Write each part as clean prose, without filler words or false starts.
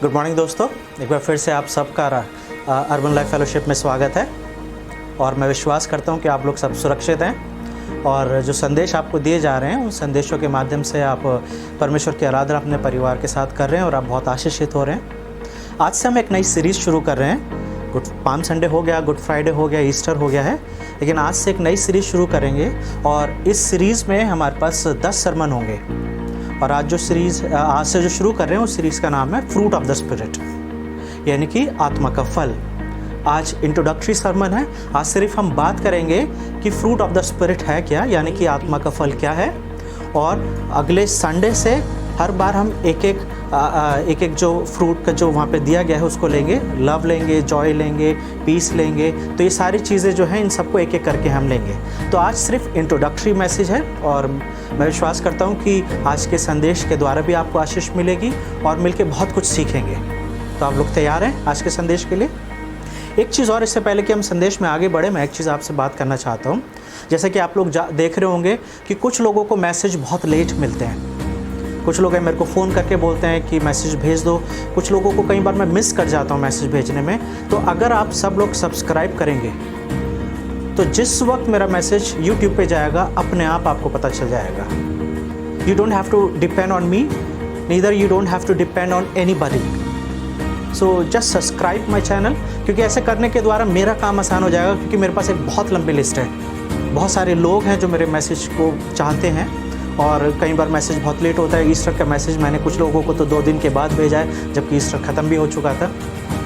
Good morning दोस्तों, एक बार फिर से आप सबका अर्बन लाइफ फेलोशिप में स्वागत है। और मैं विश्वास करता हूं कि आप लोग सब सुरक्षित हैं और जो संदेश आपको दिए जा रहे हैं उन संदेशों के माध्यम से आप परमेश्वर की आराधना अपने परिवार के साथ कर रहे हैं और आप बहुत आशीषित हो रहे हैं। आज से हम एक नई सीरीज़ शुरू कर रहे हैं। गुड पाम संडे हो गया, गुड फ्राइडे हो गया, ईस्टर हो गया है, लेकिन आज से एक नई सीरीज़ शुरू करेंगे और इस सीरीज़ में हमारे पास 10 सरमन होंगे। और आज से जो शुरू कर रहे हैं उस सीरीज़ का नाम है फ्रूट ऑफ द स्पिरिट, यानी कि आत्मा का फल। आज इंट्रोडक्टरी सरमन है। आज सिर्फ हम बात करेंगे कि फ्रूट ऑफ द स्पिरिट है क्या, यानी कि आत्मा का फल क्या है। और अगले संडे से हर बार हम एक एक जो फ्रूट का जो वहाँ पे दिया गया है उसको लेंगे। लव लेंगे, जॉय लेंगे, पीस लेंगे। तो ये सारी चीज़ें जो हैं इन सबको एक एक करके हम लेंगे। तो आज सिर्फ इंट्रोडक्टरी मैसेज है और मैं विश्वास करता हूँ कि आज के संदेश के द्वारा भी आपको आशीष मिलेगी और मिलके बहुत कुछ सीखेंगे। तो आप लोग तैयार हैं आज के संदेश के लिए? एक चीज़ और, इससे पहले कि हम संदेश में आगे बढ़े, मैं एक चीज़ आपसे बात करना चाहता हूँ। जैसे कि आप लोग देख रहे होंगे कि कुछ लोगों को मैसेज बहुत लेट मिलते हैं। कुछ लोग मेरे को फ़ोन करके बोलते हैं कि मैसेज भेज दो। कुछ लोगों को कई बार मैं मिस कर जाता हूँ मैसेज भेजने में। तो अगर आप सब लोग सब्सक्राइब करेंगे तो जिस वक्त मेरा मैसेज यूट्यूब पे जाएगा अपने आप आपको पता चल जाएगा। You don't have to depend on me, neither you don't have to depend on anybody. So just subscribe my channel, क्योंकि ऐसे करने के द्वारा मेरा काम आसान हो जाएगा। क्योंकि मेरे पास एक बहुत लंबी लिस्ट है, बहुत सारे लोग हैं जो मेरे मैसेज को चाहते हैं और कई बार मैसेज बहुत लेट होता है। ईस्टर का मैसेज मैंने कुछ लोगों को तो 2 दिन के बाद भेजा है, जबकि ईस्टर ख़त्म भी हो चुका था।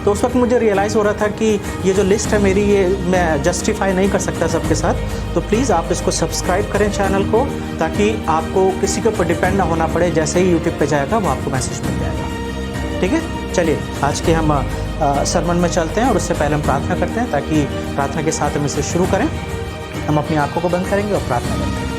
तो उस वक्त मुझे रियलाइज़ हो रहा था कि ये जो लिस्ट है मेरी, ये मैं जस्टिफाई नहीं कर सकता सबके साथ। तो प्लीज़ आप इसको सब्सक्राइब करें चैनल को, ताकि आपको किसी के ऊपर डिपेंड ना होना पड़े। जैसे ही यूट्यूब पे जाएगा वो आपको मैसेज मिल जाएगा। ठीक है, चलिए आज के हम सरमन में चलते हैं और उससे पहले हम प्रार्थना करते हैं, ताकि प्रार्थना के साथ हम इसे शुरू करें। हम अपनी आँखों को बंद करेंगे और प्रार्थना करेंगे।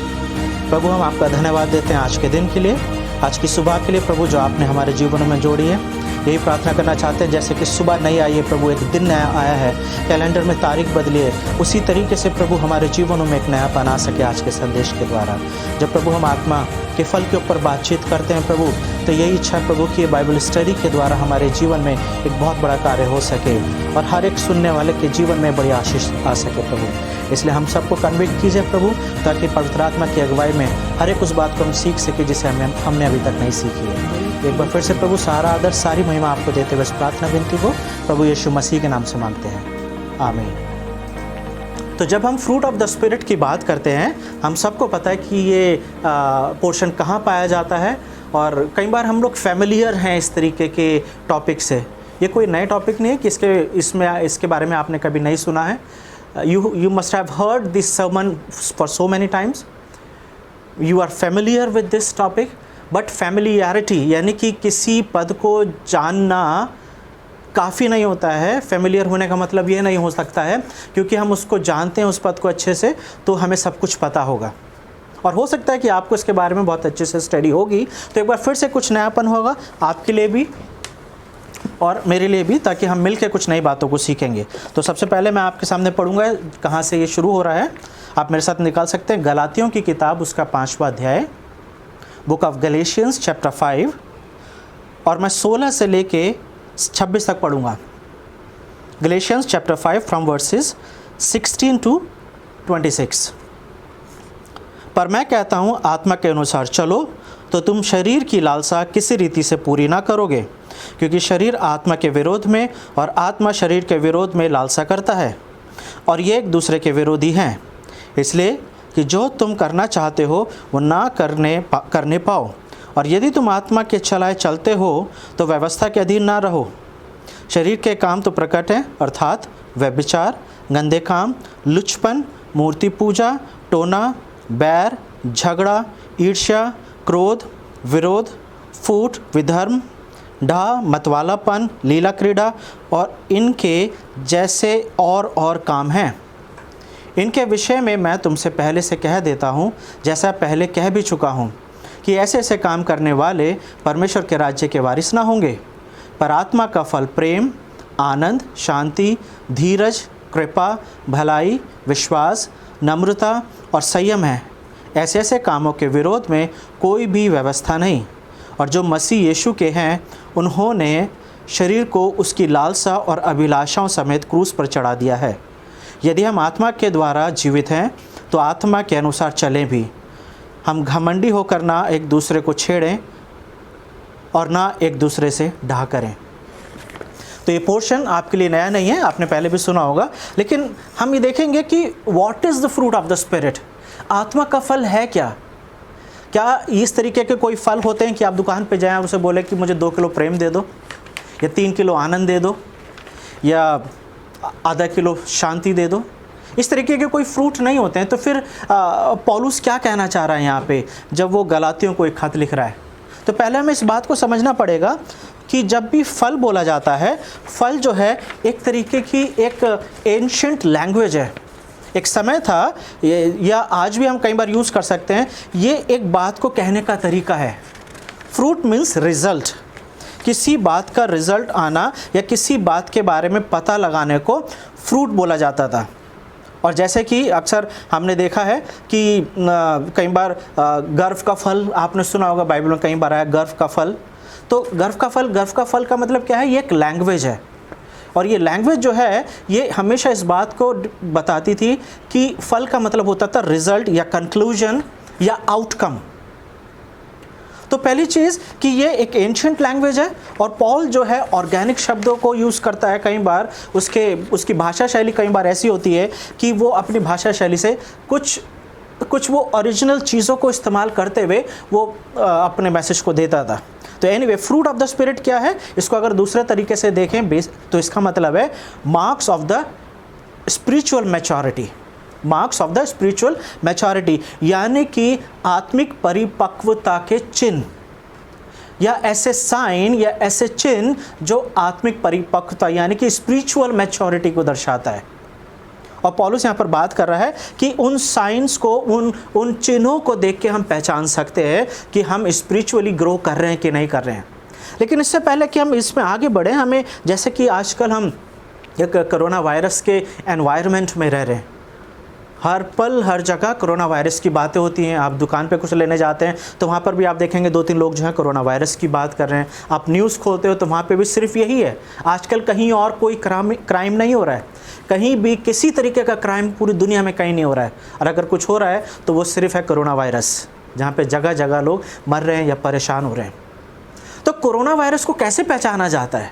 प्रभु, हम आपका धन्यवाद देते हैं आज के दिन के लिए, आज की सुबह के लिए प्रभु, जो आपने हमारे जीवनों में जोड़ी है। यही प्रार्थना करना चाहते हैं जैसे कि सुबह नई आई है प्रभु, एक दिन नया आया है, कैलेंडर में तारीख बदली है, उसी तरीके से प्रभु हमारे जीवनों में एक नयापन आ सके आज के संदेश के द्वारा। जब प्रभु हम आत्मा के फल के ऊपर बातचीत करते हैं प्रभु, तो यही इच्छा है प्रभु कि ये बाइबल स्टडी के द्वारा हमारे जीवन में एक बहुत बड़ा कार्य हो सके और हर एक सुनने वाले के जीवन में बड़ी आशीष आ सके प्रभु। इसलिए हम सबको कन्विक्ट कीजिए प्रभु, ताकि पवित्र आत्मा की अगुवाई में हर एक उस बात को हम सीख सके जिसे हमने अभी तक नहीं सीखी है। एक बार फिर से प्रभु सारा आदर, सारी महिमा आपको देते हुए इस प्रार्थना विनती को प्रभु यीशु मसीह के नाम से मांगते हैं, आमीन। तो जब हम फ्रूट ऑफ द स्पिरिट की बात करते हैं, हम सबको पता है कि ये पोर्शन कहाँ पाया जाता है। और कई बार हम लोग फैमिलियर हैं इस तरीके के टॉपिक से। ये कोई नए टॉपिक नहीं है कि इसके बारे में आपने कभी नहीं सुना है। You must have heard this sermon for so many times. You are familiar with this topic, but familiarity यानी कि किसी पद को जानना काफ़ी नहीं होता है। फेमिलियर होने का मतलब ये नहीं हो सकता है क्योंकि हम उसको जानते हैं उस पद को अच्छे से, तो हमें सब कुछ पता होगा। और हो सकता है कि आपको इसके बारे में बहुत अच्छे से स्टडी होगी, तो एक बार फिर से कुछ नयापन होगा आपके लिए भी और मेरे लिए भी, ताकि हम मिलकर कुछ नई बातों को सीखेंगे। तो सबसे पहले मैं आपके सामने पढ़ूंगा कहाँ से ये शुरू हो रहा है। आप मेरे साथ निकाल सकते हैं गलातियों की किताब, उसका 5वां अध्याय, बुक ऑफ गैलेशियंस चैप्टर 5, और मैं 16 से लेके 26 तक पढ़ूंगा। Galatians chapter 5 from versus 16 to 26। पर मैं कहता हूँ आत्मा के अनुसार चलो, तो तुम शरीर की लालसा किसी रीति से पूरी ना करोगे, क्योंकि शरीर आत्मा के विरोध में और आत्मा शरीर के विरोध में लालसा करता है, और ये एक दूसरे के विरोधी हैं, इसलिए कि जो तुम करना चाहते हो वो ना करने पाओ। और यदि तुम आत्मा के चलाए चलते हो तो व्यवस्था के अधीन ना रहो। शरीर के काम तो प्रकट हैं, अर्थात व्यभिचार, गंदे काम, लुचपन, मूर्ति पूजा, टोना, बैर, झगड़ा, ईर्ष्या, क्रोध, विरोध, फूट, विधर्म, ढा, मतवालापन, लीला क्रीड़ा और इनके जैसे और काम हैं। इनके विषय में मैं तुमसे पहले से कह देता हूँ, जैसा पहले कह भी चुका हूँ, कि ऐसे ऐसे काम करने वाले परमेश्वर के राज्य के वारिस ना होंगे। पर आत्मा का फल प्रेम, आनंद, शांति, धीरज, कृपा, भलाई, विश्वास, नम्रता और संयम है। ऐसे ऐसे कामों के विरोध में कोई भी व्यवस्था नहीं। और जो मसीह यीशु के हैं उन्होंने शरीर को उसकी लालसा और अभिलाषाओं समेत क्रूस पर चढ़ा दिया है। यदि हम आत्मा के द्वारा जीवित हैं तो आत्मा के अनुसार चलें भी। हम घमंडी होकर ना एक दूसरे को छेड़ें और ना एक दूसरे से डाह करें। तो ये पोर्शन आपके लिए नया नहीं है, आपने पहले भी सुना होगा, लेकिन हम ये देखेंगे कि what is the fruit of the spirit. आत्मा का फल है क्या? क्या इस तरीके के कोई फल होते हैं कि आप दुकान पे जाएं और उसे बोले कि मुझे 2 किलो प्रेम दे दो, या 3 किलो आनंद दे दो, या आधा किलो शांति दे दो? इस तरीके के कोई फ्रूट नहीं होते हैं। तो फिर पौलुस क्या कहना चाह रहा है यहाँ पे जब वो गलातियों को एक खत लिख रहा है? तो पहले हमें इस बात को समझना पड़ेगा कि जब भी फल बोला जाता है, फल जो है एक तरीके की एक एंशिएंट लैंग्वेज है। एक समय था, या आज भी हम कई बार यूज़ कर सकते हैं, ये एक बात को कहने का तरीका है। फ्रूट मीन्स रिजल्ट, किसी बात का रिजल्ट आना या किसी बात के बारे में पता लगाने को फ्रूट बोला जाता था। और जैसे कि अक्सर हमने देखा है कि कई बार गर्व का फल आपने सुना होगा, बाइबल में कई बार आया गर्व का फल। तो गर्व का फल का मतलब क्या है? ये एक लैंग्वेज है, और ये लैंग्वेज जो है ये हमेशा इस बात को बताती थी कि फल का मतलब होता था रिजल्ट या कंक्लूजन या आउटकम। तो पहली चीज़ कि ये एक एंशिएंट लैंग्वेज है, और पॉल जो है ऑर्गेनिक शब्दों को यूज़ करता है। कई बार उसकी भाषा शैली कई बार ऐसी होती है कि वो अपनी भाषा शैली से कुछ वो ओरिजिनल चीज़ों को इस्तेमाल करते हुए वो अपने मैसेज को देता था। तो anyway, fruit of the spirit क्या है? इसको अगर दूसरे तरीके से देखें तो इसका मतलब है marks of the spiritual maturity. Marks of the spiritual maturity यानी कि आत्मिक परिपक्वता के चिन्ह, या ऐसे साइन या ऐसे चिन्ह जो आत्मिक परिपक्वता यानी कि स्पिरिचुअल मैच्योरिटी को दर्शाता है। और पौलुस यहाँ पर बात कर रहा है कि उन साइंस को, उन चिन्हों को देख के हम पहचान सकते हैं कि हम स्पिरिचुअली ग्रो कर रहे हैं कि नहीं कर रहे हैं। लेकिन इससे पहले कि हम इसमें आगे बढ़ें, हमें जैसे कि आजकल हम एक कोरोना वायरस के एनवायरनमेंट में रह रहे हैं, हर पल हर जगह कोरोना वायरस की बातें होती हैं। आप दुकान पे कुछ लेने जाते हैं तो वहाँ पर भी आप देखेंगे 2-3 लोग जो हैं कोरोना वायरस की बात कर रहे हैं। आप न्यूज़ खोलते हो तो वहाँ पे भी सिर्फ यही है। आजकल कहीं और कोई क्राइम नहीं हो रहा है, कहीं भी किसी तरीके का क्राइम पूरी दुनिया में कहीं नहीं हो रहा है, और अगर कुछ हो रहा है तो वो सिर्फ है कोरोना वायरस, जहाँ पर जगह जगह लोग मर रहे हैं या परेशान हो रहे हैं। तो कोरोना वायरस को कैसे पहचाना जाता है?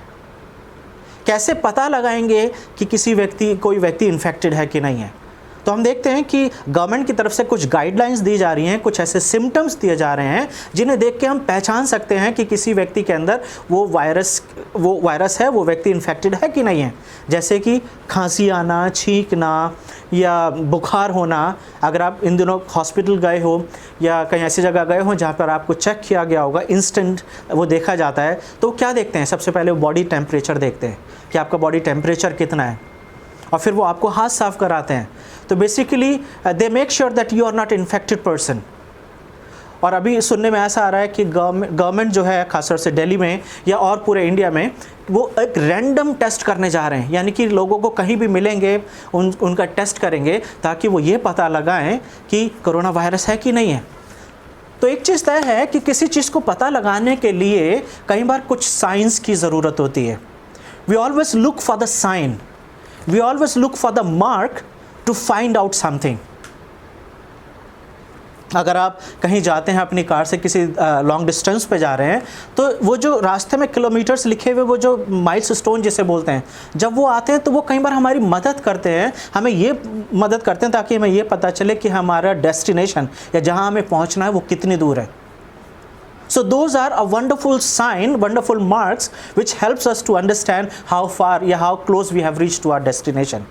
कैसे पता लगाएंगे कि कोई व्यक्ति इन्फेक्टेड है कि नहीं है? तो हम देखते हैं कि गवर्नमेंट की तरफ से कुछ गाइडलाइंस दी जा रही हैं, कुछ ऐसे सिम्टम्स दिए जा रहे हैं जिन्हें देख के हम पहचान सकते हैं कि किसी व्यक्ति के अंदर वो वायरस है, वो व्यक्ति इन्फेक्टेड है कि नहीं है। जैसे कि खांसी आना, छींकना या बुखार होना। अगर आप इन दिनों हॉस्पिटल गए हो या कहीं ऐसी जगह गए हो जहाँ पर आपको चेक किया गया होगा, इंस्टेंट वो देखा जाता है, तो क्या देखते हैं? सबसे पहले वो बॉडी टेम्परेचर देखते हैं कि आपका बॉडी टेम्परेचर कितना है, और फिर वो आपको हाथ साफ कराते हैं। तो basically they make sure that you are not infected person. और अभी सुनने में ऐसा आ रहा है कि गवर्नमेंट जो है, खासतौर से दिल्ली में या और पूरे इंडिया में, वो एक रैंडम टेस्ट करने जा रहे हैं। यानी कि लोगों को कहीं भी मिलेंगे उनका टेस्ट करेंगे ताकि वो ये पता लगाएं कि कोरोना वायरस है कि नहीं है। तो एक चीज़ तय है कि किसी चीज़ को पता लगाने के लिए कई बार कुछ साइंस की ज़रूरत होती है। We always look for the sign, we always look for the mark to find out something. अगर आप कहीं जाते हैं अपनी कार से, किसी लॉन्ग डिस्टेंस पे जा रहे हैं, तो वो जो रास्ते में किलोमीटर्स लिखे हुए, वो जो माइल्स स्टोन जिसे बोलते हैं, जब वो आते हैं तो वो कई बार हमारी मदद करते हैं, हमें ये मदद करते हैं ताकि हमें ये पता चले कि हमारा डेस्टिनेशन या जहाँ हमें पहुँचना है वो कितनी दूर है। So those are a wonderful sign, wonderful marks which helps us to understand how far या how close we have reached to our destination.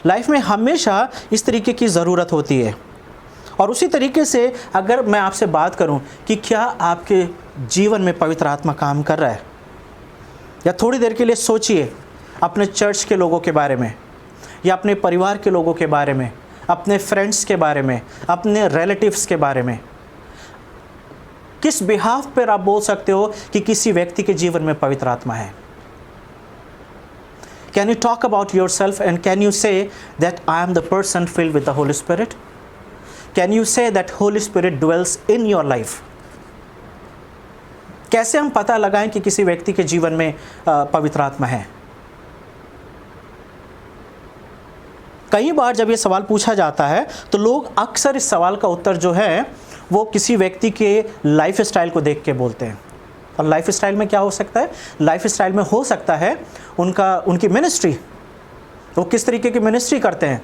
Life में हमेशा इस तरीके की ज़रूरत होती है। और उसी तरीके से अगर मैं आपसे बात करूं कि क्या आपके जीवन में पवित्र आत्मा काम कर रहा है, या थोड़ी देर के लिए सोचिए अपने चर्च के लोगों के बारे में, या अपने परिवार के लोगों के बारे में, अपने फ्रेंड्स के बारे में, अपने रिलेटिव्स के बारे में। किस बिहाफ पर आप बोल सकते हो कि किसी व्यक्ति के जीवन में पवित्र आत्मा है? Can you talk about yourself and can you say that I am the person filled with the Holy Spirit? Can you say that Holy Spirit dwells in your life? कैसे हम पता लगाएं कि किसी व्यक्ति के जीवन में पवित्र आत्मा है? कई बार जब ये सवाल पूछा जाता है तो लोग अक्सर इस सवाल का उत्तर जो है वो किसी व्यक्ति के लाइफ स्टाइल को देख के बोलते हैं। और लाइफ स्टाइल में क्या हो सकता है? लाइफ स्टाइल में हो सकता है उनकी मिनिस्ट्री, वो किस तरीके की मिनिस्ट्री करते हैं।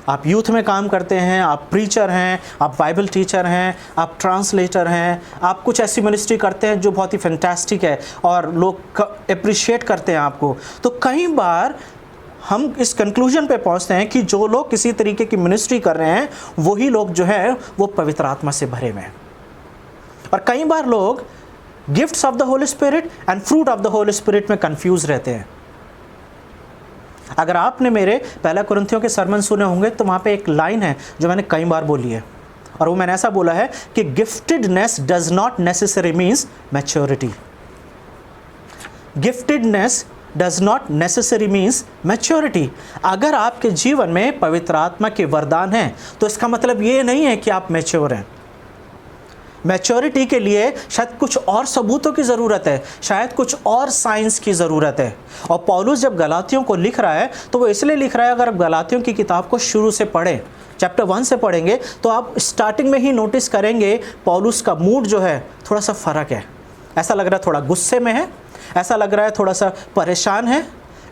आप यूथ में काम करते हैं, आप प्रीचर हैं, आप बाइबल टीचर हैं, आप ट्रांसलेटर हैं, आप कुछ ऐसी मिनिस्ट्री करते हैं जो बहुत ही फैंटास्टिक है और लोग अप्रिशिएट करते हैं आपको। तो कई बार हम इस कंक्लूजन पे पहुंचते हैं कि जो लोग किसी तरीके की मिनिस्ट्री कर रहे हैं वही लोग जो है वो पवित्र आत्मा से भरे हुए हैं। और कई बार लोग gifts of the holy spirit and fruit of the holy spirit में कंफ्यूज रहते हैं। अगर आपने मेरे पहला कुरिन्थियों के सरमन सुने होंगे तो वहाँ पे एक लाइन है जो मैंने कई बार बोली है, और वो मैंने ऐसा बोला है कि giftedness does not necessary means maturity. Giftedness does not necessary means maturity. अगर आपके जीवन में पवित्र आत्मा के वरदान हैं तो इसका मतलब ये नहीं है कि आप मैच्योर हैं। मैच्योरिटी के लिए शायद कुछ और सबूतों की ज़रूरत है, शायद कुछ और साइंस की ज़रूरत है। और पौलुस जब गलातियों को लिख रहा है तो वो इसलिए लिख रहा है, अगर आप गलातियों की किताब को शुरू से पढ़ें, चैप्टर 1 से पढ़ेंगे तो आप स्टार्टिंग में ही नोटिस करेंगे पौलुस का मूड जो है थोड़ा सा फ़र्क है। ऐसा लग रहा है थोड़ा गुस्से में है, ऐसा लग रहा है थोड़ा सा परेशान है,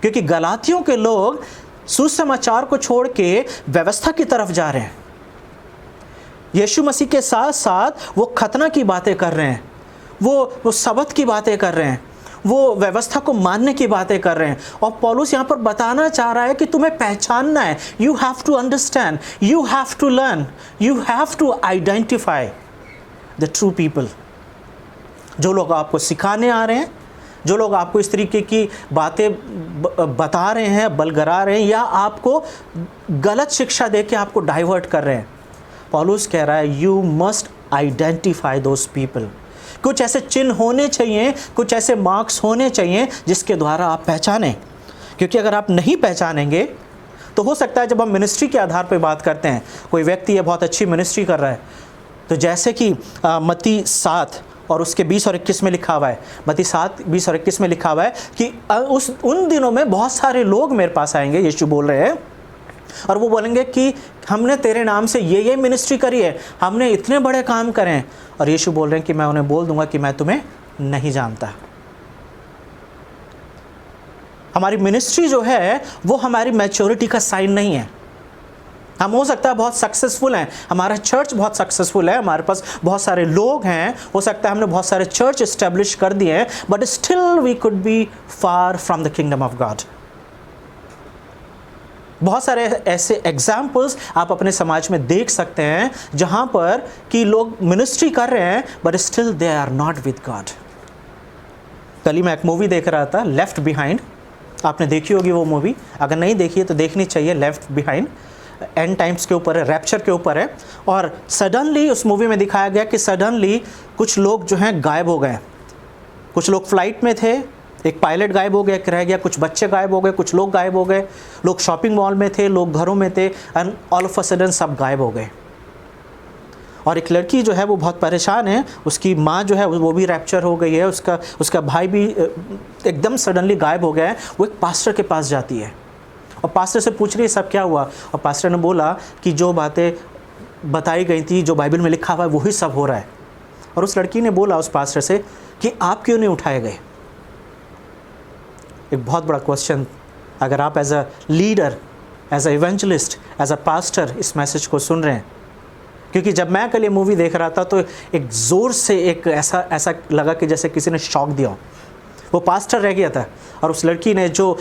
क्योंकि गलातियों के लोग सुसमाचार को छोड़ के व्यवस्था की तरफ जा रहे हैं। यीशु मसीह के साथ साथ वो खतना की बातें कर रहे हैं, वो सबत की बातें कर रहे हैं, वो व्यवस्था को मानने की बातें कर रहे हैं। और पौलुस यहाँ पर बताना चाह रहा है कि तुम्हें पहचानना है, you have to understand, you have to learn, you have to identify the true people. जो लोग आपको सिखाने आ रहे हैं, जो लोग आपको इस तरीके की बातें बता रहे हैं, बलगरा रहे हैं, या आपको गलत शिक्षा दे के आपको डाइवर्ट कर रहे हैं, पौलुस कह रहा है you must identify those people. कुछ ऐसे चिन्ह होने चाहिए, कुछ ऐसे मार्क्स होने चाहिए जिसके द्वारा आप पहचानें। क्योंकि अगर आप नहीं पहचानेंगे तो हो सकता है जब हम मिनिस्ट्री के आधार पर बात करते हैं, कोई व्यक्ति ये बहुत अच्छी मिनिस्ट्री कर रहा है, तो जैसे कि मत्ती 7 और उसके 20 और 21 में लिखा हुआ है, मत्ती 7, 20 और 21 में लिखा हुआ है कि उन दिनों में बहुत सारे लोग मेरे पास आएंगे, यीशु बोल रहे हैं, और वो बोलेंगे कि हमने तेरे नाम से ये मिनिस्ट्री करी है, हमने इतने बड़े काम करे हैं। और यीशु बोल रहे हैं कि मैं उन्हें बोल दूंगा कि मैं तुम्हें नहीं जानता। हमारी मिनिस्ट्री जो है वो हमारी मैच्योरिटी का साइन नहीं है। हम हो सकता है बहुत सक्सेसफुल हैं, हमारा चर्च बहुत सक्सेसफुल है, हमारे पास बहुत सारे लोग हैं, हो सकता है हमने बहुत सारे चर्च इस्टेब्लिश कर दिए हैं, but still we could be far from the kingdom of God. बहुत सारे ऐसे एग्जाम्पल्स आप अपने समाज में देख सकते हैं जहां पर कि लोग मिनिस्ट्री कर रहे हैं but still they are not with God. कल ही मैं एक मूवी देख रहा था, लेफ्ट बिहाइंड। आपने देखी होगी वो मूवी, अगर नहीं देखी है तो देखनी चाहिए। लेफ्ट बिहाइंड एंड टाइम्स के ऊपर है, रैप्चर के ऊपर है। और सडनली उस मूवी में दिखाया गया कि सडनली कुछ लोग जो हैं गायब हो गए। कुछ लोग फ्लाइट में थे, एक पायलट गायब हो गया, एक रह गया, कुछ बच्चे गायब हो गए, कुछ लोग गायब हो गए, लोग शॉपिंग मॉल में थे, लोग घरों में थे, and all of a sudden सब गायब हो गए। और एक लड़की जो है वो बहुत परेशान है, उसकी माँ जो है वो भी रैप्चर हो गई है, उसका भाई भी एकदम सडनली गायब हो गया है। वो एक पास्टर के पास जाती है और पास्टर से पूछ रही है सब क्या हुआ। और पास्टर ने बोला कि जो बातें बताई गई थी, जो बाइबल में लिखा हुआ है, वही सब हो रहा है। और उस लड़की ने बोला उस पास्टर से कि आप क्यों नहीं उठाए गए। एक बहुत बड़ा क्वेश्चन, अगर आप as a leader, as a evangelist, as a pastor इस मैसेज को सुन रहे हैं, क्योंकि जब मैं कल ये मूवी देख रहा था तो एक ज़ोर से एक ऐसा लगा कि जैसे किसी ने शॉक दिया। वो पास्टर रह गया था और उस लड़की ने जो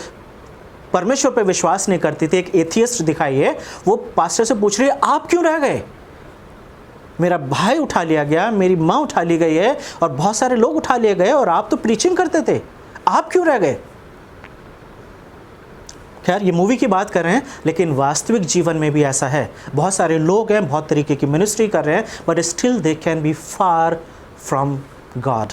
परमेश्वर पे विश्वास नहीं करती थी, एक एथियस्ट दिखाई है, वो पास्टर से पूछ रही है आप क्यों रह गए। मेरा भाई उठा लिया गया, मेरी माँ उठा ली गई है और बहुत सारे लोग उठा लिए गए और आप तो प्रीचिंग करते थे, आप क्यों रह गए। खैर ये मूवी की बात कर रहे हैं, लेकिन वास्तविक जीवन में भी ऐसा है। बहुत सारे लोग हैं, बहुत तरीके की मिनिस्ट्री कर रहे हैं, but still they can be far from God.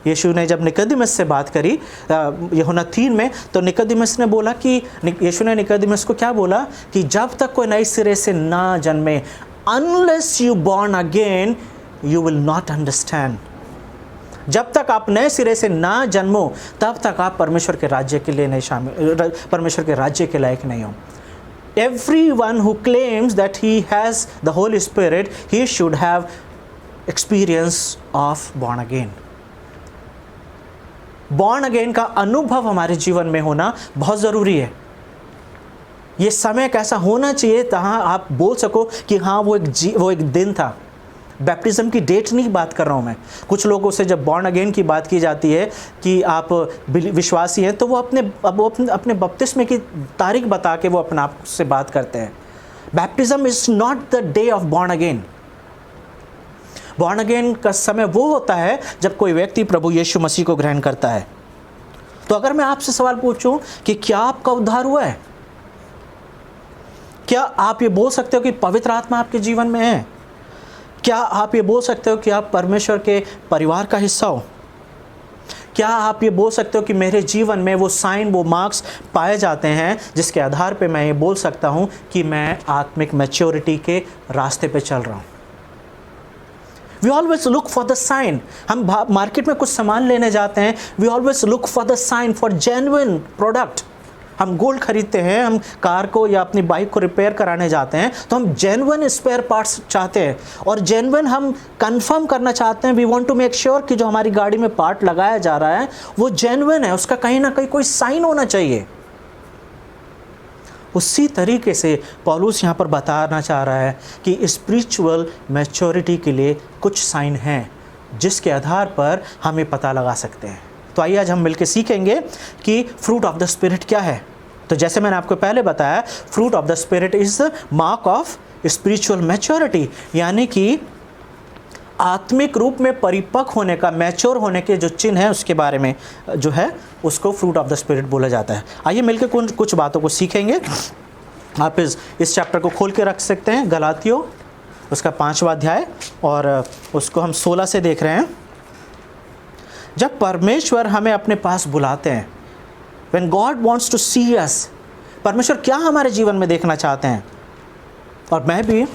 यीशु ने जब निकोदेमस से बात करी यूहन्ना 3 में, तो निकोदेमस ने बोला कि यीशु ने निकोदेमस को क्या बोला कि जब तक कोई नए सिरे से ना जन्मे, unless you born again you will not understand. जब तक आप नए सिरे से ना जन्मो तब तक आप परमेश्वर के राज्य के लिए नहीं परमेश्वर के राज्य के लायक नहीं हो। Everyone who claims that he has the Holy Spirit, he should have experience of born again. Born again का अनुभव हमारे जीवन में होना बहुत ज़रूरी है। ये समय कैसा होना चाहिए जहाँ आप बोल सको कि हाँ वो एक दिन था। बैप्टिज्म की डेट नहीं बात कर रहा हूँ मैं। कुछ लोगों से जब बॉर्न अगेन की बात की जाती है कि आप विश्वासी हैं तो वो अपने बपतिस्मे की तारीख बता के वो अपने आप से बात करते हैं। Baptism is not the day of born again. Born again का समय वो होता है जब कोई व्यक्ति प्रभु यीशु मसीह को ग्रहण करता है। तो अगर मैं आपसे सवाल पूछूं कि क्या आपका उद्धार हुआ है, क्या आप ये बोल सकते हो कि पवित्र आत्मा आपके जीवन में है? क्या आप ये बोल सकते हो कि आप परमेश्वर के परिवार का हिस्सा हो? क्या आप ये बोल सकते हो कि मेरे जीवन में वो साइन, वो मार्क्स पाए जाते हैं जिसके आधार पे मैं ये बोल सकता हूँ कि मैं आत्मिक मैच्योरिटी के रास्ते पे चल रहा हूँ? We always look for the sign. हम मार्केट में कुछ सामान लेने जाते हैं, we always look for the sign for genuine product. हम गोल्ड खरीदते हैं, हम कार को या अपनी बाइक को रिपेयर कराने जाते हैं तो हम जेन्युइन स्पेयर पार्ट्स चाहते हैं और जेन्युइन हम कंफर्म करना चाहते हैं। We want to make sure कि जो हमारी गाड़ी में पार्ट लगाया जा रहा है वो जेन्युइन है, उसका कहीं ना कहीं कोई साइन होना चाहिए। उसी तरीके से पौलुस यहाँ पर बताना चाह रहा है कि स्पिरिचुअल मैच्योरिटी के लिए कुछ साइन हैं जिसके आधार पर हम ये पता लगा सकते हैं। तो आइए आज हम मिलकर सीखेंगे कि फ्रूट ऑफ द स्पिरिट क्या है। तो जैसे मैंने आपको पहले बताया, fruit of the spirit is the mark of spiritual maturity, यानी कि आत्मिक रूप में परिपक्व होने का, मैच्योर होने के जो चिन्ह है उसके बारे में जो है उसको फ्रूट ऑफ द स्पिरिट बोला जाता है। आइए मिलकर कुछ बातों को सीखेंगे। आप इस चैप्टर को खोल के रख सकते हैं, गलातियों उसका 5वां अध्याय, और उसको हम 16 से देख रहे हैं। जब परमेश्वर हमें अपने पास बुलाते हैं, When God wants to see us, परमेश्वर क्या हमारे जीवन में देखना चाहते हैं। और मैं भी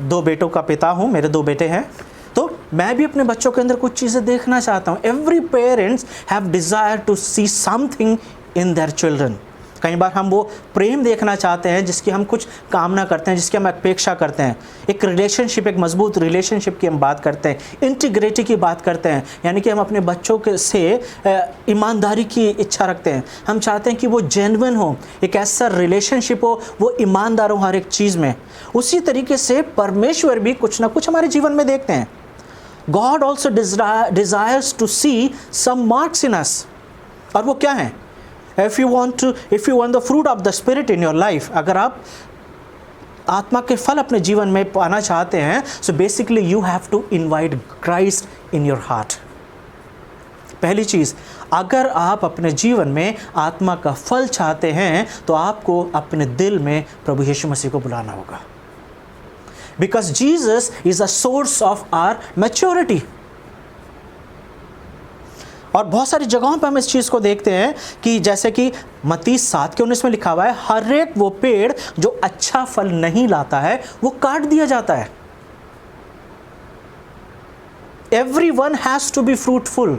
2 बेटों का पिता हूँ, मेरे 2 बेटे हैं, तो मैं भी अपने बच्चों के अंदर कुछ चीज़ें देखना चाहता हूँ। Every parents have desire to see something in their children। कई बार हम वो प्रेम देखना चाहते हैं जिसकी हम कुछ कामना करते हैं, जिसकी हम अपेक्षा करते हैं। एक रिलेशनशिप, एक मजबूत रिलेशनशिप की हम बात करते हैं, इंटीग्रिटी की बात करते हैं, यानी कि हम अपने बच्चों के से ईमानदारी की इच्छा रखते हैं। हम चाहते हैं कि वो जेन्युइन हो, एक ऐसा रिलेशनशिप हो, वो ईमानदार हो हर एक चीज़ में। उसी तरीके से परमेश्वर भी कुछ ना कुछ हमारे जीवन में देखते हैं। God also desires to see some marks in us. और वो क्या है? If you want the fruit of the Spirit in your life, अगर आप आत्मा के फल अपने जीवन में पाना चाहते हैं, so basically you have to invite Christ in your heart। पहली चीज़, अगर आप अपने जीवन में आत्मा का फल चाहते हैं तो आपको अपने दिल में प्रभु यीशु मसीह को बुलाना होगा। Because Jesus is the source of our maturity। और बहुत सारी जगहों पर हम इस चीज़ को देखते हैं कि जैसे कि मत्ती 7:19 में लिखा हुआ है, हर एक वो पेड़ जो अच्छा फल नहीं लाता है वो काट दिया जाता है। Everyone has to be fruitful।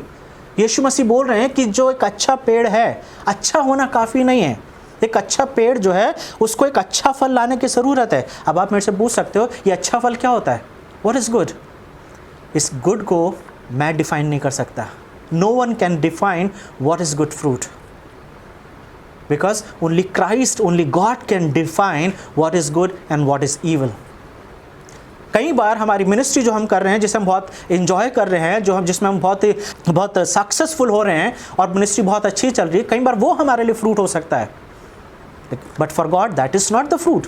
यीशु मसीह बोल रहे हैं कि जो एक अच्छा पेड़ है, अच्छा होना काफ़ी नहीं है। एक अच्छा पेड़ जो है उसको एक अच्छा फल लाने की ज़रूरत है। अब आप मेरे से पूछ सकते हो ये अच्छा फल क्या होता है? What is good? इस गुड को मैं डिफाइन नहीं कर सकता। No one can define what is good fruit, because only Christ, only God can define what is good and what is evil। कई बार हमारी मिनिस्ट्री जो हम कर रहे हैं, जिसे हम बहुत एंजॉय कर रहे हैं, जिसमें हम बहुत सक्सेसफुल हो रहे हैं और मिनिस्ट्री बहुत अच्छी चल रही है, कई बार वो हमारे लिए फ्रूट हो सकता है। But for God that is not the fruit.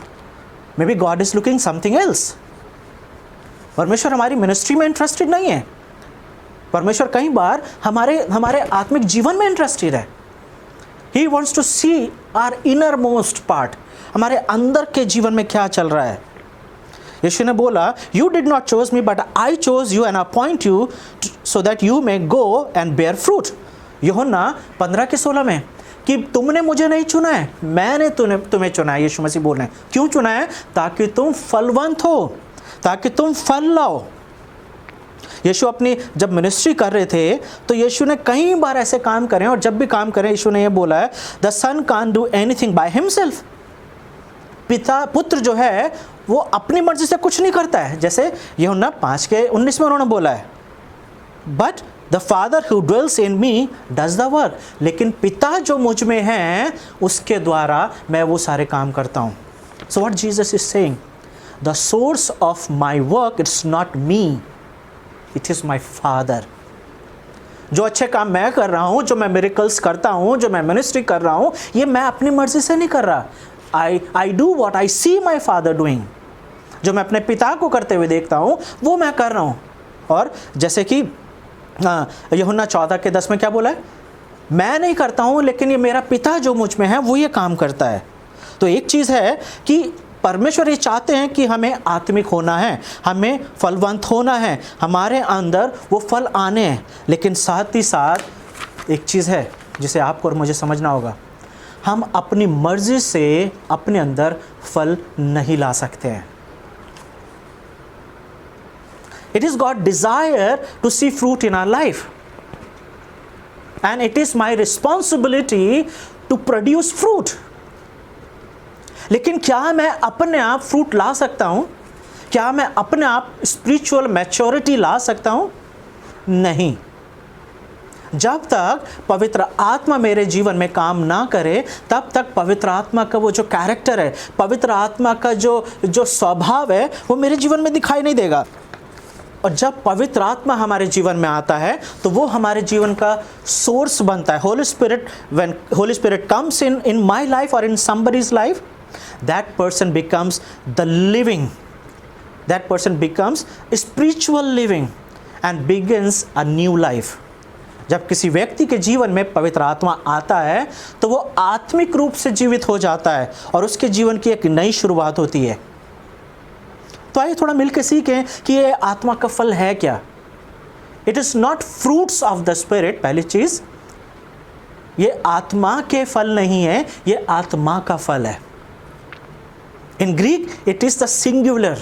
May be God is looking something else. परमेश्वर हमारी मिनिस्ट्री में इंटरेस्टेड नहीं है। परमेश्वर कई बार हमारे आत्मिक जीवन में इंटरेस्टेड है। He wants to see our innermost part, हमारे अंदर के जीवन में क्या चल रहा है। यीशु ने बोला, You did not choose me, but I chose you and appoint you so that you may go and bear fruit। यूहन्ना 15:16 में कि तुमने मुझे नहीं चुना है, मैंने तुम्हें चुना है। यीशु मसीह बोल रहे हैं, क्यों चुना है? ताकि तुम फलवंत हो, ताकि तुम फल लाओ। यीशु अपनी जब मिनिस्ट्री कर रहे थे तो यीशु ने कई बार ऐसे काम करे, और जब भी काम करें यीशु ने ये बोला है, the son can't do anything by himself. पुत्र जो है वो अपनी मर्जी से कुछ नहीं करता है, जैसे यूहन्ना 5:19 में उन्होंने बोला है, but the father who dwells in me does the work. लेकिन पिता जो मुझ में है उसके द्वारा मैं वो सारे काम करता हूँ। So what Jesus is saying, the source of my work it's not me, it is my father. जो अच्छे काम मैं कर रहा हूँ, जो मैं मिरेकल्स करता हूँ, जो मैं मिनिस्ट्री कर रहा हूँ, ये मैं अपनी मर्जी से नहीं कर रहा। I do what I see my father doing. जो मैं अपने पिता को करते हुए देखता हूँ वो मैं कर रहा हूँ। और जैसे कि यूहन्ना 14:10 में क्या बोला है, मैं नहीं करता हूँ लेकिन ये मेरा पिता जो मुझ में है वो ये काम करता है। तो एक चीज़ है कि परमेश्वर ये चाहते हैं कि हमें आत्मिक होना है, हमें फलवंत होना है, हमारे अंदर वो फल आने हैं। लेकिन साथ ही साथ एक चीज़ है जिसे आपको और मुझे समझना होगा, हम अपनी मर्जी से अपने अंदर फल नहीं ला सकते हैं। It is God's desire to see fruit in our life, and it is my responsibility to produce fruit. लेकिन क्या मैं अपने आप फ्रूट ला सकता हूँ? क्या मैं अपने आप स्पिरिचुअल मैच्योरिटी ला सकता हूँ? नहीं। जब तक पवित्र आत्मा मेरे जीवन में काम ना करे तब तक पवित्र आत्मा का वो जो कैरेक्टर है, पवित्र आत्मा का जो स्वभाव है वो मेरे जीवन में दिखाई नहीं देगा। और जब पवित्र आत्मा हमारे जीवन में आता है तो वो हमारे जीवन का सोर्स बनता है। Holy spirit, when holy spirit comes in my life और in somebody's life, that person becomes the living, that person becomes spiritual living and begins a new life. जब किसी व्यक्ति के जीवन में पवित्र आत्मा आता है तो वो आत्मिक रूप से जीवित हो जाता है और उसके जीवन की एक नई शुरुआत होती है। तो आइए थोड़ा मिलकर सीखें कि ये आत्मा का फल है क्या। It is not fruits of the spirit. पहली चीज़, ये आत्मा के फल नहीं है, ये आत्मा का फल है। In Greek it is the singular.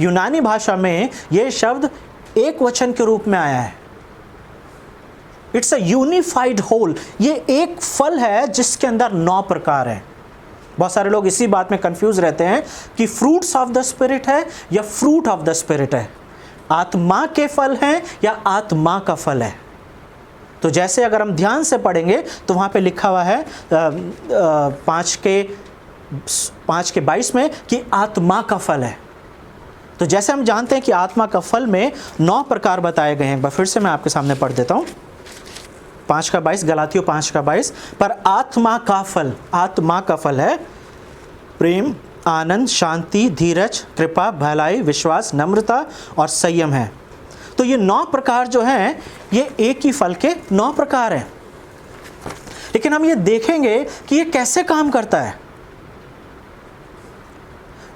यूनानी भाषा में ये शब्द एक वचन के रूप में आया है। It's a unified whole. ये एक फल है जिसके अंदर 9 प्रकार हैं। बहुत सारे लोग इसी बात में कंफ्यूज रहते हैं कि फ्रूट्स ऑफ द स्पिरिट है या फ्रूट ऑफ द स्पिरिट है, आत्मा के फल हैं या आत्मा का फल है। तो जैसे अगर हम ध्यान से पढ़ेंगे तो वहाँ पे लिखा हुआ है 5:22 में कि आत्मा का फल है। तो जैसे हम जानते हैं कि आत्मा का फल में 9 प्रकार बताए गए हैं। एक बार फिर से मैं आपके सामने पढ़ देता हूँ। 5:22, गलातियों 5:22, पर आत्मा का फल है प्रेम, आनंद, शांति, धीरज, कृपा, भलाई, विश्वास, नम्रता और संयम है। तो ये 9 प्रकार जो हैं ये एक ही फल के 9 प्रकार हैं। लेकिन हम ये देखेंगे कि ये कैसे काम करता है।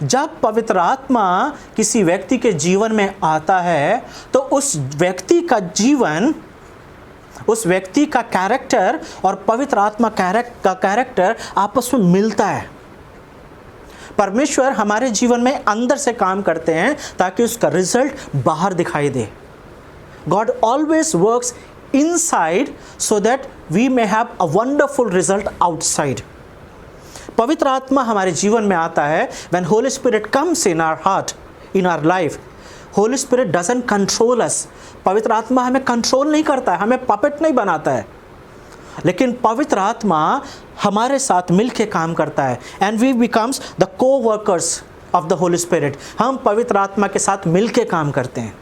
जब पवित्र आत्मा किसी व्यक्ति के जीवन में आता है तो उस व्यक्ति का जीवन, उस व्यक्ति का कैरेक्टर और पवित्र आत्मा का कैरेक्टर आपस में मिलता है। परमेश्वर हमारे जीवन में अंदर से काम करते हैं ताकि उसका रिजल्ट बाहर दिखाई दे। God always works inside so that we may have a wonderful result outside. पवित्र आत्मा हमारे जीवन में आता है when holy spirit comes in our heart, in our life. Holy spirit doesn't control us. पवित्र आत्मा हमें कंट्रोल नहीं करता है, हमें पपेट नहीं बनाता है, लेकिन पवित्र आत्मा हमारे साथ मिलके काम करता है। And we becomes the coworkers of the holy spirit. हम पवित्र आत्मा के साथ मिलके काम करते हैं।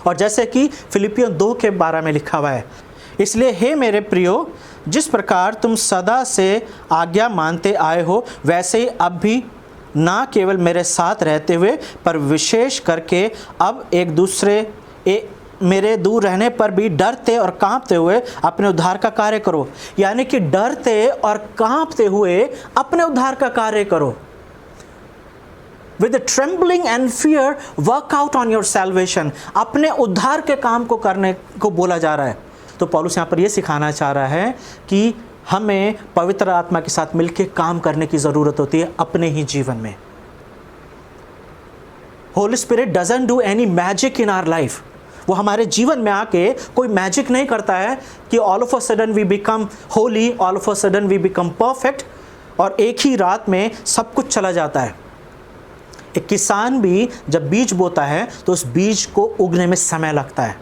और जैसे कि फिलिपियों 2:12 में लिखा हुआ है, इसलिए हे मेरे प्रियो, जिस प्रकार तुम सदा से आज्ञा मानते आए हो वैसे ही अब भी ना केवल मेरे साथ रहते हुए पर विशेष करके अब एक दूसरे मेरे दूर रहने पर भी डरते और कांपते हुए अपने उद्धार का कार्य करो। यानी कि डरते और कांपते हुए अपने उद्धार का कार्य करो। With trembling and fear work out on your salvation। अपने उद्धार के काम को करने को बोला जा रहा है। तो पौलुस यहाँ पर यह सिखाना चाह रहा है कि हमें पवित्र आत्मा के साथ मिलकर काम करने की ज़रूरत होती है अपने ही जीवन में। Holy spirit doesn't do any magic in our life. वो हमारे जीवन में आके कोई मैजिक नहीं करता है कि all of a sudden we become holy, all of a sudden we become perfect और एक ही रात में सब कुछ चला जाता है। एक किसान भी जब बीज बोता है तो उस बीज को उगने में समय लगता है,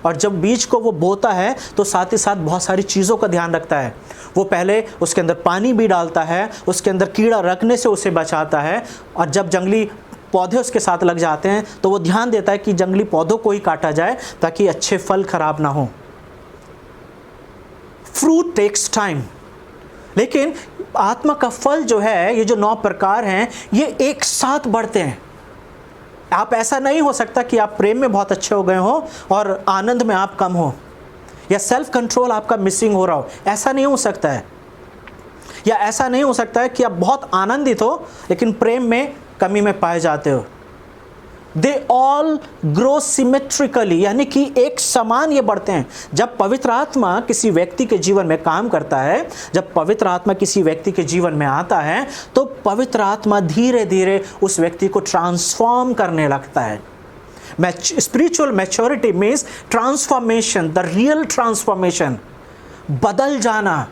और जब बीज को वो बोता है तो साथ ही साथ बहुत सारी चीज़ों का ध्यान रखता है। वो पहले उसके अंदर पानी भी डालता है, उसके अंदर कीड़ा रखने से उसे बचाता है, और जब जंगली पौधे उसके साथ लग जाते हैं तो वो ध्यान देता है कि जंगली पौधों को ही काटा जाए ताकि अच्छे फल खराब ना हो। फ्रूट टेक्स टाइम, लेकिन आत्मा का फल जो है, ये जो 9 प्रकार हैं, ये एक साथ बढ़ते हैं। आप ऐसा नहीं हो सकता कि आप प्रेम में बहुत अच्छे हो गए हो और आनंद में आप कम हो, या सेल्फ कंट्रोल आपका मिसिंग हो रहा हो, ऐसा नहीं हो सकता है। या ऐसा नहीं हो सकता है कि आप बहुत आनंदित हो लेकिन प्रेम में कमी में पाए जाते हो। दे ऑल ग्रो सिमेट्रिकली, यानी कि एक समान ये बढ़ते हैं। जब पवित्र आत्मा किसी व्यक्ति के जीवन में काम करता है, जब पवित्र आत्मा किसी व्यक्ति के जीवन में आता है, तो पवित्र आत्मा धीरे धीरे उस व्यक्ति को ट्रांसफॉर्म करने लगता है। Spiritual maturity means transformation, the real transformation, बदल जाना।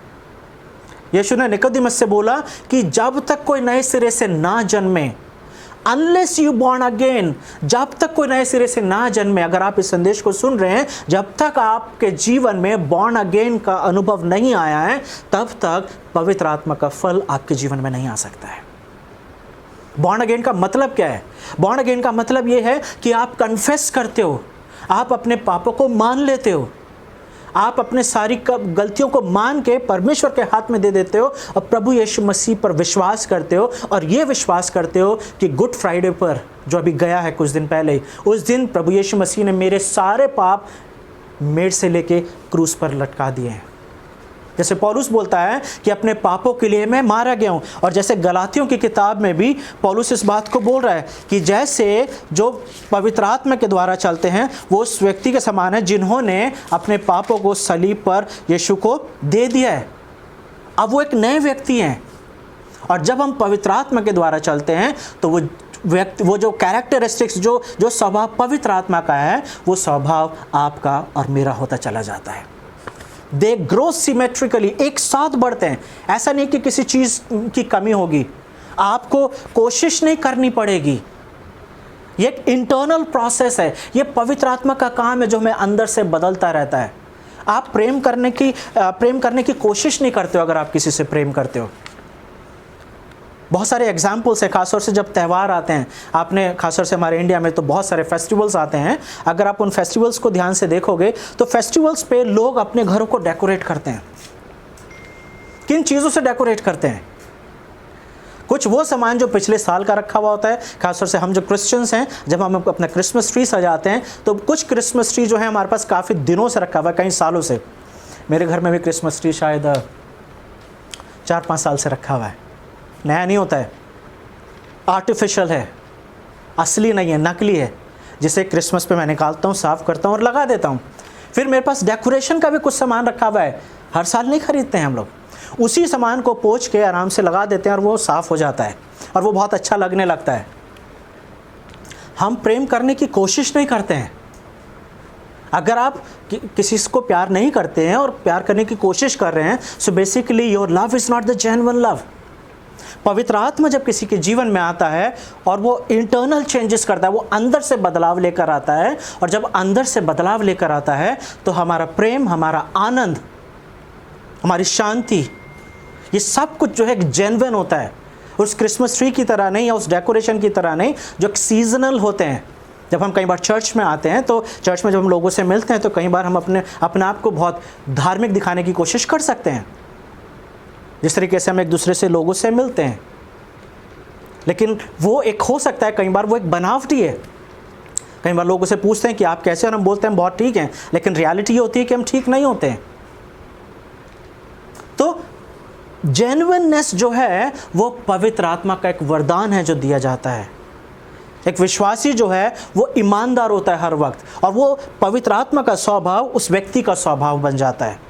यीशु ने निकोदेमस से बोला कि जब तक कोई नए सिरे से ना जन्मे, अनलेस यू बॉर्न अगेन, जब तक कोई नए सिरे से ना जन्मे, अगर आप इस संदेश को सुन रहे हैं, जब तक आपके जीवन में बॉर्न अगेन का अनुभव नहीं आया है, तब तक पवित्र आत्मा का फल आपके जीवन में नहीं आ सकता है। बॉर्न अगेन का मतलब क्या है? बॉर्न अगेन का मतलब यह है कि आप कन्फेस करते हो, आप अपने पापों को मान लेते हो, आप अपने सारी गलतियों को मान के परमेश्वर के हाथ में दे देते हो और प्रभु यीशु मसीह पर विश्वास करते हो, और ये विश्वास करते हो कि गुड फ्राइडे पर, जो अभी गया है कुछ दिन पहले ही, उस दिन प्रभु यीशु मसीह ने मेरे सारे पाप मेड़ से लेके क्रूस पर लटका दिए हैं। जैसे पौलुस बोलता है कि अपने पापों के लिए मैं मारा गया हूँ, और जैसे गलातियों की किताब में भी पौलुस इस बात को बोल रहा है कि जैसे जो पवित्र आत्मा के द्वारा चलते हैं वो उस व्यक्ति के समान है जिन्होंने अपने पापों को सलीब पर यीशु को दे दिया है। अब वो एक नए व्यक्ति हैं, और जब हम पवित्र आत्मा के द्वारा चलते हैं तो वो जो कैरेक्टरिस्टिक्स, जो स्वभाव पवित्र आत्मा का है, वो स्वभाव आपका और मेरा होता चला जाता है। दे ग्रो सिमेट्रिकली, एक साथ बढ़ते हैं। ऐसा नहीं कि किसी चीज़ की कमी होगी, आपको कोशिश नहीं करनी पड़ेगी। ये एक इंटरनल प्रोसेस है, ये पवित्र आत्मा का काम है जो हमें अंदर से बदलता रहता है। आप प्रेम करने की कोशिश नहीं करते हो अगर आप किसी से प्रेम करते हो। बहुत सारे एग्जाम्पल्स है, खासतौर से जब त्यौहार आते हैं, आपने खासतौर से हमारे इंडिया में तो बहुत सारे फेस्टिवल्स आते हैं। अगर आप उन फेस्टिवल्स को ध्यान से देखोगे तो फेस्टिवल्स पे लोग अपने घरों को डेकोरेट करते हैं। किन चीज़ों से डेकोरेट करते हैं? कुछ वो सामान जो पिछले साल का रखा हुआ होता है, खासतौर से हम जो क्रिश्चियंस हैं, जब हम अपना क्रिसमस ट्री सजाते हैं तो कुछ क्रिसमस ट्री जो है हमारे पास काफ़ी दिनों से रखा हुआ है, कई सालों से। मेरे घर में भी क्रिसमस ट्री शायद 4-5 साल से रखा हुआ है। नया नहीं होता है, आर्टिफिशियल है, असली नहीं है, नकली है, जिसे क्रिसमस पे मैं निकालता हूँ, साफ़ करता हूँ और लगा देता हूँ। फिर मेरे पास डेकोरेशन का भी कुछ सामान रखा हुआ है, हर साल नहीं खरीदते हैं हम लोग। उसी सामान को पोंछ के आराम से लगा देते हैं और वो साफ़ हो जाता है और वो बहुत अच्छा लगने लगता है। हम प्रेम करने की कोशिश नहीं करते हैं। अगर आप किसी को प्यार नहीं करते हैं और प्यार करने की कोशिश कर रहे हैं, so basically your love is not the genuine love. पवित्र आत्मा जब किसी के जीवन में आता है और वो इंटरनल चेंजेस करता है, वो अंदर से बदलाव लेकर आता है, और जब अंदर से बदलाव लेकर आता है तो हमारा प्रेम, हमारा आनंद, हमारी शांति, ये सब कुछ जो है जेन्युइन होता है। उस क्रिसमस ट्री की तरह नहीं या उस डेकोरेशन की तरह नहीं जो सीजनल होते हैं। जब हम कई बार चर्च में आते हैं तो चर्च में जब हम लोगों से मिलते हैं तो कई बार हम अपने आप को बहुत धार्मिक दिखाने की कोशिश कर सकते हैं, जिस तरीके से हम एक दूसरे से लोगों से मिलते हैं, लेकिन वो एक हो सकता है कई बार वो एक बनावटी है। कई बार लोगों से पूछते हैं कि आप कैसे, और हम बोलते हैं बहुत ठीक हैं, लेकिन रियलिटी ये होती है कि हम ठीक नहीं होते हैं। तो जेन्युइननेस जो है वो पवित्र आत्मा का एक वरदान है जो दिया जाता है। एक विश्वासी जो है वो ईमानदार होता है हर वक्त, और वो पवित्र आत्मा का स्वभाव उस व्यक्ति का स्वभाव बन जाता है।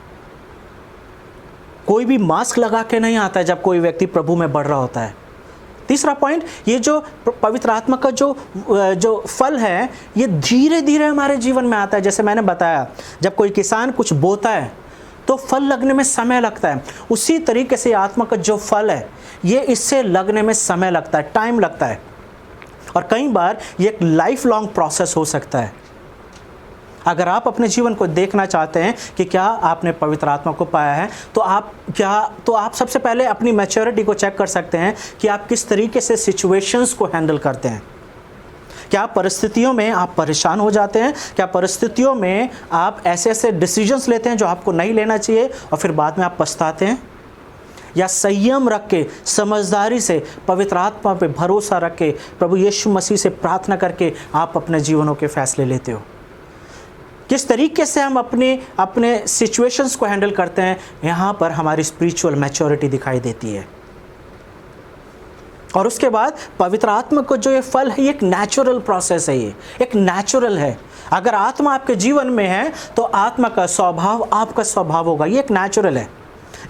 कोई भी मास्क लगा के नहीं आता है जब कोई व्यक्ति प्रभु में बढ़ रहा होता है। तीसरा पॉइंट, ये जो पवित्र आत्मा का जो फल है, ये धीरे धीरे हमारे जीवन में आता है। जैसे मैंने बताया, जब कोई किसान कुछ बोता है तो फल लगने में समय लगता है, उसी तरीके से आत्मा का जो फल है ये इससे लगने में समय लगता है, टाइम लगता है, और कई बार ये एक लाइफ लॉन्ग प्रोसेस हो सकता है। अगर आप अपने जीवन को देखना चाहते हैं कि क्या आपने पवित्र आत्मा को पाया है, तो आप सबसे पहले अपनी मैच्योरिटी को चेक कर सकते हैं कि आप किस तरीके से सिचुएशंस को हैंडल करते हैं। क्या परिस्थितियों में आप परेशान हो जाते हैं? क्या परिस्थितियों में आप ऐसे ऐसे डिसीजंस लेते हैं जो आपको नहीं लेना चाहिए और फिर बाद में आप पछताते हैं? या संयम रख के, समझदारी से, पवित्र आत्मा पे भरोसा रख के, प्रभु यीशु मसीह से प्रार्थना करके आप अपने जीवनों के फैसले लेते हो? किस तरीके से हम अपने सिचुएशंस को हैंडल करते हैं, यहाँ पर हमारी स्पिरिचुअल मैच्योरिटी दिखाई देती है। और उसके बाद पवित्र आत्मा को जो ये फल है, ये एक नेचुरल प्रोसेस है, ये एक नेचुरल है। अगर आत्मा आपके जीवन में है तो आत्मा का स्वभाव आपका स्वभाव होगा, ये एक नेचुरल है।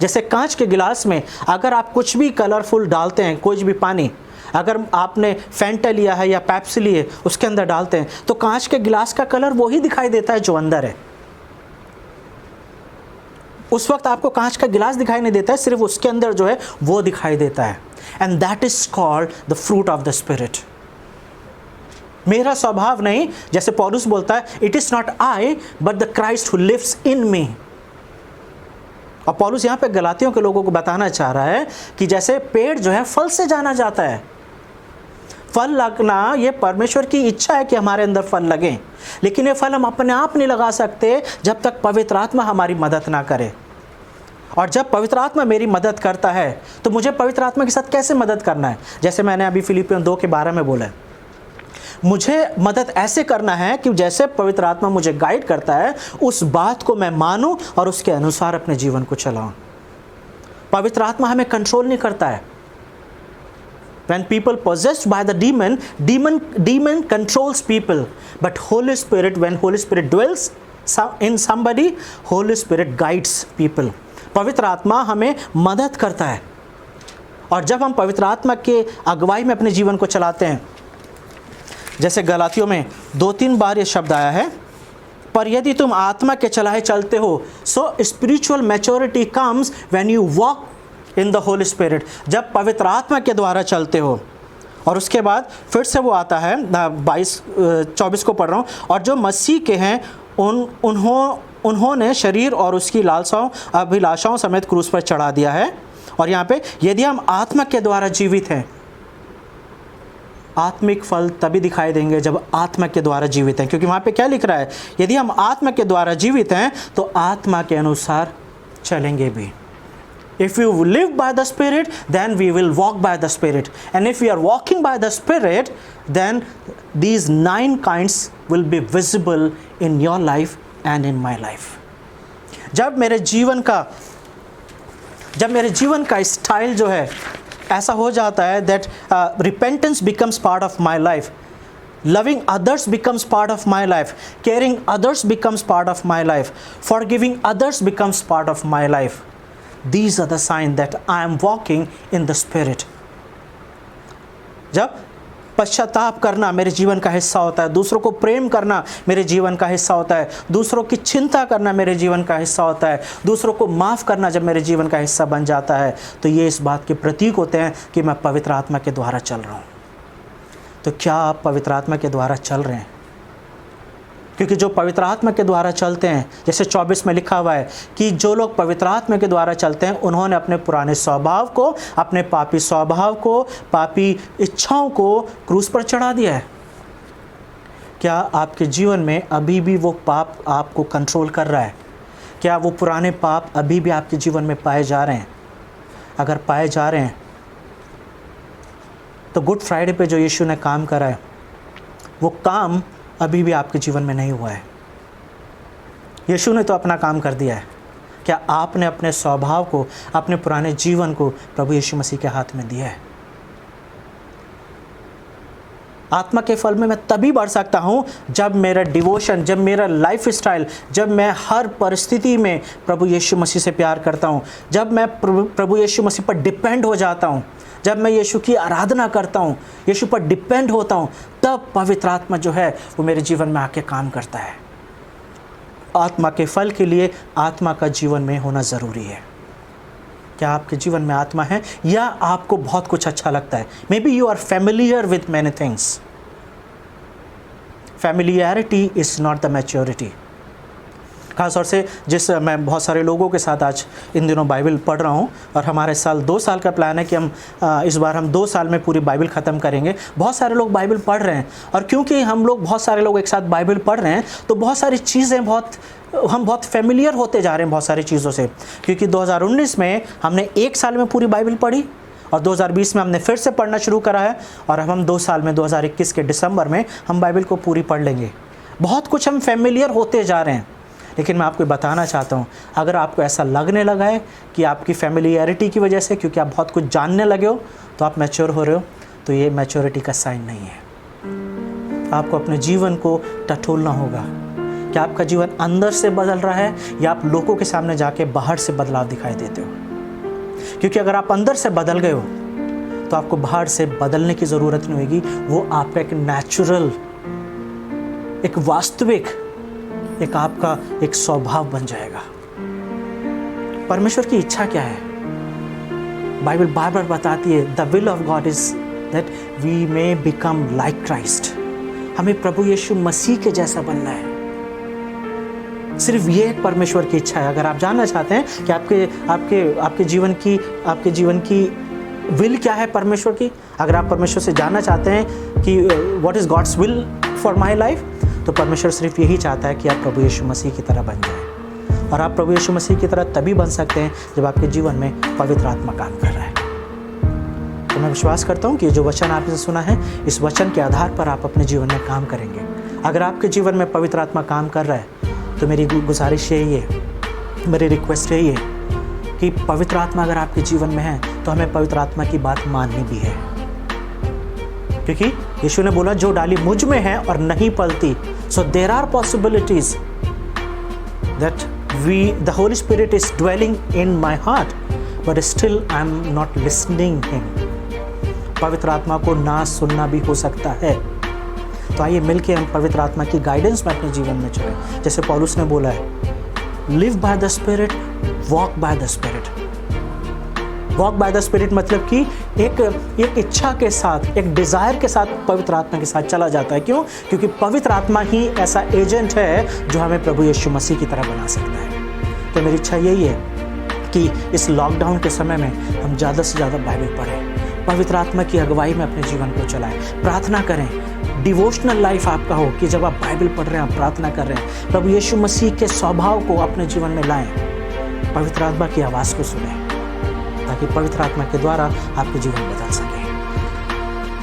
जैसे कांच के गिलास में अगर आप कुछ भी कलरफुल डालते हैं, कोई भी पानी, अगर आपने फैंटा लिया है या पेप्सी ली है, उसके अंदर डालते हैं तो कांच के गिलास का कलर वही दिखाई देता है जो अंदर है। उस वक्त आपको कांच का गिलास दिखाई नहीं देता है, सिर्फ उसके अंदर जो है वो दिखाई देता है। And that is called the fruit of the spirit. मेरा स्वभाव नहीं, जैसे पौलुस बोलता है, it is not I but the Christ who lives in me. और पौलुस यहाँ पे गलातियों के लोगों को बताना चाह रहा है कि जैसे पेड़ जो है फल से जाना जाता है, फल लगना ये परमेश्वर की इच्छा है कि हमारे अंदर फल लगे, लेकिन ये फल हम अपने आप नहीं लगा सकते जब तक पवित्र आत्मा हमारी मदद ना करे। और जब पवित्र आत्मा मेरी मदद करता है तो मुझे पवित्र आत्मा के साथ कैसे मदद करना है? जैसे मैंने अभी फिलिपियों 2:12 में बोला है, मुझे मदद ऐसे करना है कि जैसे पवित्र आत्मा मुझे गाइड करता है उस बात को मैं मानूं और उसके अनुसार अपने जीवन को चलाऊं। पवित्र आत्मा हमें कंट्रोल नहीं करता है। When people possessed by the demon controls people, but Holy Spirit, when Holy Spirit dwells in somebody, Holy Spirit guides people. पवित्र आत्मा हमें मदद करता है, और जब हम पवित्र आत्मा के अगुवाई में अपने जीवन को चलाते हैं, जैसे गलातियों में 2-3 बार ये शब्द आया है, पर यदि तुम आत्मा के चलाए चलते हो, सो spiritual maturity comes when you walk in the holy spirit, जब पवित्र आत्मा के द्वारा चलते हो। और उसके बाद फिर से वो आता है 22-24 को पढ़ रहा हूँ, और जो मसीह के हैं उन्होंने शरीर और उसकी लालसाओं अभिलाषाओं समेत क्रूस पर चढ़ा दिया है। और यहाँ पे यदि हम आत्मा के द्वारा जीवित हैं, आत्मिक फल तभी दिखाई देंगे जब आत्मा के द्वारा जीवित हैं, क्योंकि वहाँ पे क्या लिख रहा है? यदि हम आत्मा के द्वारा जीवित हैं तो आत्मा के अनुसार चलेंगे भी। If you live by the Spirit, then we will walk by the Spirit. And if we are walking by the Spirit, then these 9 kinds will be visible in your life and in my life. जब मेरे जीवन का style जो है ऐसा हो जाता है that repentance becomes part of my life, loving others becomes part of my life, caring others becomes part of my life, forgiving others becomes part of my life. These are the signs that I am walking in the Spirit. जब पश्चाताप करना मेरे जीवन का हिस्सा होता है, दूसरों को प्रेम करना मेरे जीवन का हिस्सा होता है, दूसरों की चिंता करना मेरे जीवन का हिस्सा होता है, दूसरों को माफ़ करना जब मेरे जीवन का हिस्सा बन जाता है, तो ये इस बात के प्रतीक होते हैं कि मैं पवित्र आत्मा के द्वारा चल रहा हूँ। तो क्या आप पवित्र आत्मा के द्वारा चल रहे हैं? क्योंकि जो पवित्र आत्मा के द्वारा चलते हैं, जैसे 24 में लिखा हुआ है कि जो लोग पवित्र आत्मा के द्वारा चलते हैं उन्होंने अपने पुराने स्वभाव को, अपने पापी स्वभाव को, पापी इच्छाओं को क्रूस पर चढ़ा दिया है। क्या आपके जीवन में अभी भी वो पाप आपको कंट्रोल कर रहा है? क्या वो पुराने पाप अभी भी आपके जीवन में पाए जा रहे हैं? अगर पाए जा रहे हैं तो गुड फ्राइडे पे जो यीशु ने काम करा है वो काम अभी भी आपके जीवन में नहीं हुआ है। यीशु ने तो अपना काम कर दिया है। क्या आपने अपने स्वभाव को, अपने पुराने जीवन को प्रभु यीशु मसीह के हाथ में दिया है? आत्मा के फल में मैं तभी बढ़ सकता हूँ जब मेरा डिवोशन, जब मेरा लाइफ स्टाइल, जब मैं हर परिस्थिति में प्रभु यीशु मसीह से प्यार करता हूँ, जब मैं प्रभु यीशु मसीह पर डिपेंड हो जाता हूँ, जब मैं यीशु की आराधना करता हूँ, यीशु पर डिपेंड होता हूँ, तब पवित्र आत्मा जो है वो मेरे जीवन में आके काम करता है। आत्मा के फल के लिए आत्मा का जीवन में होना ज़रूरी है। क्या आपके जीवन में आत्मा है, या आपको बहुत कुछ अच्छा लगता है? Maybe you are familiar with many things. Familiarity is not the maturity. खासतौर से मैं बहुत सारे लोगों के साथ आज इन दिनों बाइबल पढ़ रहा हूँ, और हमारे 2 साल का प्लान है कि हम इस बार हम 2 साल में पूरी बाइबल ख़त्म करेंगे। बहुत सारे लोग बाइबल पढ़ रहे हैं, और क्योंकि हम लोग बहुत सारे लोग एक साथ बाइबल पढ़ रहे हैं तो बहुत सारी चीज़ें हम बहुत फेमिलियर होते जा रहे हैं बहुत सारी चीज़ों से। क्योंकि 2019 में हमने 1 साल में पूरी बाइबल पढ़ी, और 2020 में हमने फिर से पढ़ना शुरू करा है, और हम 2 साल में 2021 के दिसंबर में हम बाइबल को पूरी पढ़ लेंगे। बहुत कुछ हम फेमिलियर होते जा रहे हैं। लेकिन मैं आपको बताना चाहता हूँ, अगर आपको ऐसा लगने लगा है कि आपकी फैमिलियरिटी की वजह से, क्योंकि आप बहुत कुछ जानने लगे हो, तो आप मैच्योर हो रहे हो, तो ये मैच्योरिटी का साइन नहीं है। आपको अपने जीवन को टटोलना होगा कि आपका जीवन अंदर से बदल रहा है, या आप लोगों के सामने जाके बाहर से बदलाव दिखाई देते हो। क्योंकि अगर आप अंदर से बदल गए हो तो आपको बाहर से बदलने की ज़रूरत नहीं होगी। वो आपका एक नेचुरल, एक वास्तविक, एक आपका एक स्वभाव बन जाएगा। परमेश्वर की इच्छा क्या है? बाइबल बार बार बताती है, the will of God is that we may become like Christ. हमें प्रभु यीशु मसीह के जैसा बनना है। सिर्फ ये एक परमेश्वर की इच्छा है। अगर आप जानना चाहते हैं कि आपके जीवन की विल क्या है परमेश्वर की, अगर आप परमेश्वर से जानना चाहते हैं कि what is God's will for my life, तो परमेश्वर सिर्फ यही चाहता है कि आप प्रभु यीशु मसीह की तरह बन जाएं। और आप प्रभु यीशु मसीह की तरह तभी बन सकते हैं जब आपके जीवन में पवित्र आत्मा काम कर रहा है। तो मैं विश्वास करता हूँ कि जो वचन आपने सुना है, इस वचन के आधार पर आप अपने जीवन में काम करेंगे। अगर आपके जीवन में पवित्र आत्मा काम कर रहा है, तो मेरी गुजारिश यही है, मेरी रिक्वेस्ट यही है कि पवित्र आत्मा अगर आपके जीवन में है तो हमें पवित्र आत्मा की बात माननी भी है। क्योंकि यीशु ने बोला, जो डाली मुझ में है और नहीं पलती, so there are possibilities that the holy spirit is dwelling in my heart, but still I am not listening him. पवित्र आत्मा को ना सुनना भी हो सकता है। तो आइए मिलके हम पवित्र आत्मा की गाइडेंस में अपने जीवन में चलें। जैसे पौलुस ने बोला है, live by the spirit, walk by the spirit. Walk by the spirit मतलब कि एक इच्छा के साथ, एक डिज़ायर के साथ पवित्र आत्मा के साथ चला जाता है। क्यों? क्योंकि पवित्र आत्मा ही ऐसा एजेंट है जो हमें प्रभु यीशु मसीह की तरह बना सकता है। तो मेरी इच्छा यही है कि इस लॉकडाउन के समय में हम ज़्यादा से ज़्यादा बाइबल पढ़ें, पवित्र आत्मा की अगुवाई में अपने जीवन को चलाएं, प्रार्थना करें। डिवोशनल लाइफ आपका हो कि जब आप बाइबल पढ़ रहे हैं, आप प्रार्थना कर रहे हैं, प्रभु यीशु मसीह के स्वभाव को अपने जीवन में लाएं, पवित्र आत्मा की आवाज़ को सुनें, ताकि पवित्र आत्मा के द्वारा आपके जीवन बदल सके।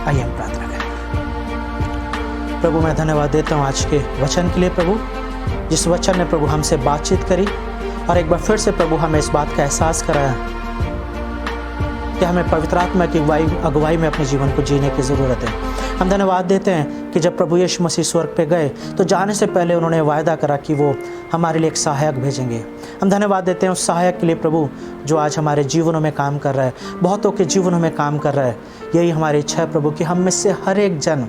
आइए हम प्रार्थना करें। प्रभु, मैं धन्यवाद देता हूँ आज के वचन के लिए प्रभु, जिस वचन ने प्रभु हमसे बातचीत करी, और एक बार फिर से प्रभु हमें इस बात का एहसास कराया कि हमें पवित्र आत्मा की अगुवाई में अपने जीवन को जीने की ज़रूरत है। हम धन्यवाद देते हैं कि जब प्रभु यीशु मसीह स्वर्ग पे गए तो जाने से पहले उन्होंने वायदा करा कि वो हमारे लिए एक सहायक भेजेंगे। हम धन्यवाद देते हैं उस सहायक के लिए प्रभु, जो आज हमारे जीवनों में काम कर रहा है, बहुतों के जीवनों में काम कर रहा है। यही हमारी इच्छा है प्रभु कि हम में से हर एक जन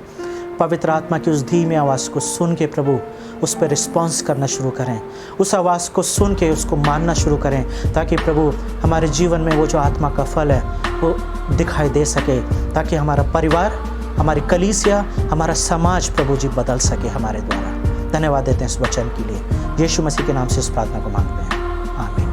पवित्र आत्मा की उस धीमी आवाज़ को सुन के प्रभु उस पर रिस्पॉन्स करना शुरू करें, उस आवाज़ को सुन के उसको मानना शुरू करें, ताकि प्रभु हमारे जीवन में वो जो आत्मा का फल है वो दिखाई दे सके, ताकि हमारा परिवार, हमारी कलीसिया, हमारा समाज प्रभु जी बदल सके हमारे द्वारा। धन्यवाद देते हैं इस वचन के लिए। यीशु मसीह के नाम से इस प्रार्थना को मांगते हैं, आमीन।